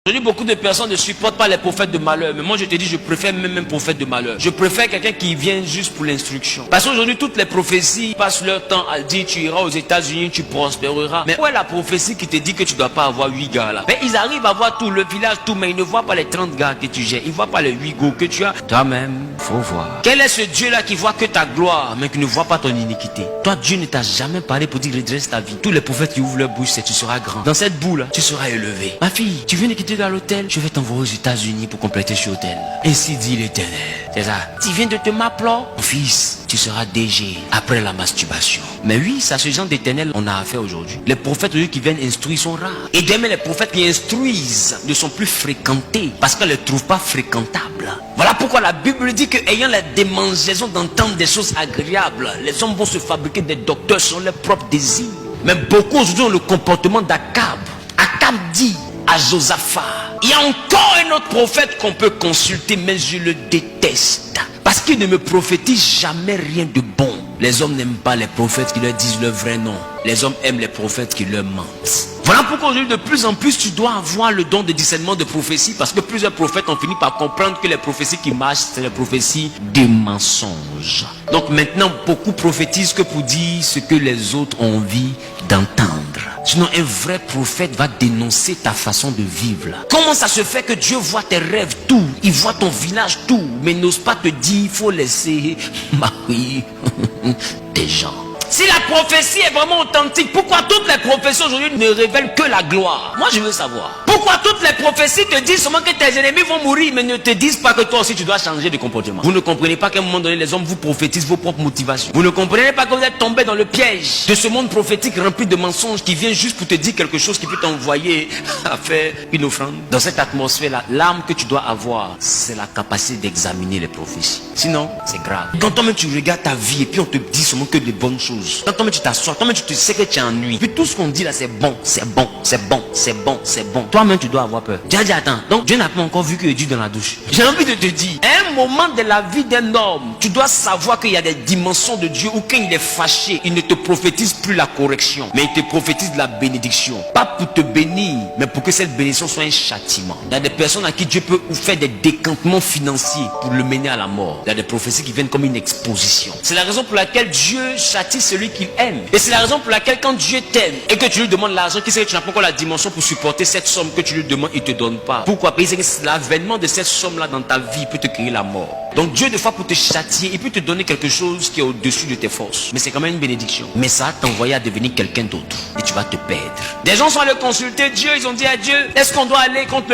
Aujourd'hui, beaucoup de personnes ne supportent pas les prophètes de malheur. Mais moi, je te dis, je préfère même un prophète de malheur. Je préfère quelqu'un qui vient juste pour l'instruction. Parce qu'aujourd'hui, toutes les prophéties passent leur temps à dire, tu iras aux États-Unis, tu prospéreras. Mais où est la prophétie qui te dit que tu ne dois pas avoir 8 gars là? Mais ils arrivent à voir tout le village, tout, mais ils ne voient pas les 30 gars que tu gères. Ils ne voient pas les 8 gars que tu as. Toi-même, faut voir. Quel est ce Dieu-là qui voit que ta gloire, mais qui ne voit pas ton iniquité? Toi, Dieu ne t'a jamais parlé pour dire redresse ta vie. Tous les prophètes qui ouvrent leur bouche, c'est tu seras grand. Dans cette boue là, tu seras élevé. Ma fille, tu viens de quitter dans l'hôtel, je vais t'envoyer aux États-Unis pour compléter ce hôtel. Ainsi dit l'Éternel. C'est ça. Tu viens de te m'appeler, mon fils, tu seras DG après la masturbation. Mais oui, c'est à ce genre d'Éternel on a affaire aujourd'hui. Les prophètes aujourd'hui qui viennent instruire sont rares. Et demain, les prophètes qui instruisent ne sont plus fréquentés parce qu'on ne les trouve pas fréquentables. Voilà pourquoi la Bible dit que ayant la démangeaison d'entendre des choses agréables, les hommes vont se fabriquer des docteurs selon leurs propres désirs. Mais beaucoup aujourd'hui ont le comportement d'Akab. Akab dit à Josaphat, il y a encore un autre prophète qu'on peut consulter, mais je le déteste. Parce qu'il ne me prophétise jamais rien de bon. Les hommes n'aiment pas les prophètes qui leur disent le vrai nom. Les hommes aiment les prophètes qui leur mentent. Voilà pourquoi aujourd'hui de plus en plus tu dois avoir le don de discernement de prophétie. Parce que plusieurs prophètes ont fini par comprendre que les prophéties qui marchent, c'est les prophéties des mensonges. Donc maintenant beaucoup prophétisent que pour dire ce que les autres ont envie d'entendre. Sinon un vrai prophète va dénoncer ta façon de vivre là. Comment ça se fait que Dieu voit tes rêves tout, il voit ton village tout, mais n'ose pas te dire il faut laisser Marie des gens. Si la prophétie est vraiment authentique, pourquoi toutes les prophéties aujourd'hui ne révèlent que la gloire? Moi je veux savoir. Pourquoi toutes les prophéties te disent seulement que tes ennemis vont mourir, mais ne te disent pas que toi aussi tu dois changer de comportement? Vous ne comprenez pas qu'à un moment donné les hommes vous prophétisent vos propres motivations. Vous ne comprenez pas que vous êtes tombé dans le piège de ce monde prophétique rempli de mensonges qui vient juste pour te dire quelque chose qui peut t'envoyer à faire une offrande. Dans cette atmosphère là, l'arme que tu dois avoir, c'est la capacité d'examiner les prophéties. Sinon, c'est grave. Quand toi-même tu regardes ta vie et puis on te dit seulement que des bonnes choses. Quand toi-même tu t'assois, toi-même tu te sais que tu ennuies. Puis tout ce qu'on dit là c'est bon, c'est bon, c'est bon, c'est bon, c'est bon. Toi-même tu dois avoir peur. Tu as dit attends, donc Dieu n'a pas encore vu que Dieu dans la douche. J'ai envie de te dire, à un moment de la vie d'un homme, tu dois savoir qu'il y a des dimensions de Dieu où quand il est fâché, il ne te prophétise plus la correction, mais il te prophétise la bénédiction. Pas pour te bénir, mais pour que cette bénédiction soit un châtiment. Il y a des personnes à qui Dieu peut faire des décantements financiers pour le mener à la mort. Il y a des prophéties qui viennent comme une exposition. C'est la raison pour laquelle Dieu châtie celui qu'il aime. Et c'est la raison pour laquelle quand Dieu t'aime et que tu lui demandes l'argent, qui sait que tu n'as pas encore la dimension pour supporter cette somme que tu lui demandes, il ne te donne pas. Pourquoi? Parce que l'avènement de cette somme-là dans ta vie peut te créer la mort. Donc Dieu, des fois, pour te châtier, il peut te donner quelque chose qui est au-dessus de tes forces. Mais c'est quand même une bénédiction. Mais ça va t'envoyer à devenir quelqu'un d'autre. Et tu vas te perdre. Des gens sont allés consulter Dieu, ils ont dit à Dieu, est-ce qu'on doit aller contre